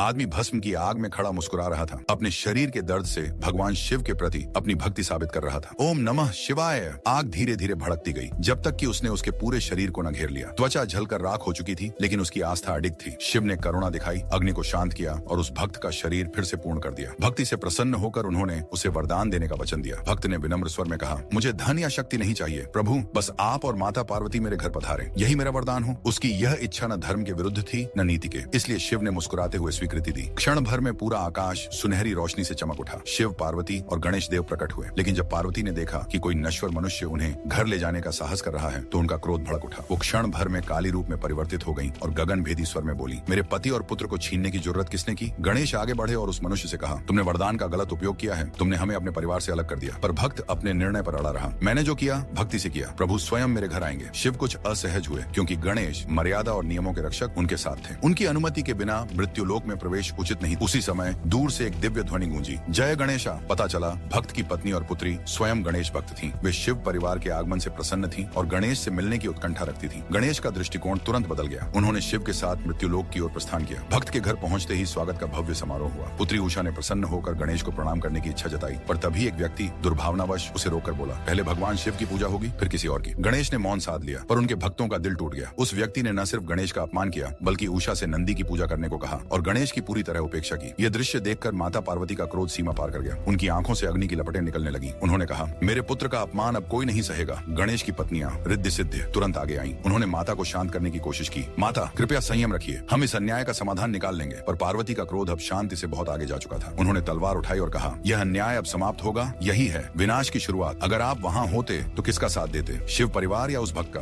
आदमी भस्म की आग में खड़ा मुस्कुरा रहा था, अपने शरीर के दर्द से भगवान शिव के प्रति अपनी भक्ति साबित कर रहा था। ओम नमः शिवाय। आग धीरे धीरे भड़कती गई जब तक कि उसने उसके पूरे शरीर को न घेर लिया। त्वचा जलकर राख हो चुकी थी, लेकिन उसकी आस्था अडिग थी। शिव ने करुणा दिखाई, अग्नि को शांत किया और उस भक्त का शरीर फिर से पूर्ण कर दिया। भक्ति से प्रसन्न होकर उन्होंने उसे वरदान देने का वचन दिया। भक्त ने विनम्र स्वर में कहा, मुझे धन या शक्ति नहीं चाहिए प्रभु, बस आप और माता पार्वती मेरे घर पधारे, यही मेरा वरदान हो। उसकी यह इच्छा न धर्म के विरुद्ध थी न नीति के, इसलिए शिव ने मुस्कुराते हुए स्वीकृति दी। क्षण भर में पूरा आकाश सुनहरी रोशनी से चमक उठा। शिव, पार्वती और गणेश देव प्रकट हुए, लेकिन जब पार्वती ने देखा कि कोई नश्वर मनुष्य उन्हें घर ले जाने का साहस कर रहा है तो उनका क्रोध भड़क उठा। वो क्षण भर में काली रूप में परिवर्तित हो गई और गगन भेदी स्वर में बोली, मेरे पति और पुत्र को छीनने की जरूरत किसने की? गणेश आगे बढ़े और उस मनुष्य से कहा, तुमने वरदान का गलत उपयोग किया है, तुमने हमें अपने परिवार से अलग कर दिया। पर भक्त अपने निर्णय पर अड़ा रहा। मैंने जो किया भक्ति से किया, प्रभु स्वयं मेरे घर आएंगे। शिव कुछ असहज हुए, क्योंकि गणेश मर्यादा और नियमों के रक्षक उनके साथ थे। उनकी अनुमति के बिना मृत्युलोक में प्रवेश उचित नहीं। उसी समय दूर से एक दिव्य ध्वनि गूंजी, जय गणेशा। पता चला भक्त की पत्नी और पुत्री स्वयं गणेश भक्त थीं। वे शिव परिवार के आगमन से प्रसन्न थीं और गणेश से मिलने की उत्कंठा रखती थीं। गणेश का दृष्टिकोण तुरंत बदल गया। उन्होंने शिव के साथ मृत्युलोक की ओर प्रस्थान किया। भक्त के घर पहुंचते ही स्वागत का भव्य समारोह हुआ। पुत्री उषा ने प्रसन्न होकर गणेश को प्रणाम करने की इच्छा जताई, पर तभी एक व्यक्ति दुर्भावनावश उसे रोककर बोला, पहले भगवान शिव की पूजा होगी, फिर किसी और की। गणेश ने मौन साध लिया, पर उनके भक्तों का दिल टूट गया। उस व्यक्ति ने न सिर्फ गणेश का अपमान किया, बल्कि उषा से नंदी की पूजा करने को कहा और गणेश की पूरी तरह उपेक्षा की। यह दृश्य देखकर माता पार्वती का क्रोध सीमा पार कर गया। उनकी आंखों से अग्नि की लपटें निकलने लगी। उन्होंने कहा, मेरे पुत्र का अपमान अब कोई नहीं सहेगा। गणेश की पत्नियां रिद्धि सिद्धि तुरंत आगे आईं। उन्होंने माता को शांत करने की कोशिश की। माता, कृपया संयम रखिए, हम इस अन्याय का समाधान निकाल लेंगे। पर पार्वती का क्रोध अब शांति से बहुत आगे जा चुका था। उन्होंने तलवार उठाई और कहा, यह अन्याय अब समाप्त होगा, यही है विनाश की शुरुआत। अगर आप वहां होते तो किसका साथ देते, शिव परिवार या उस भक्त का?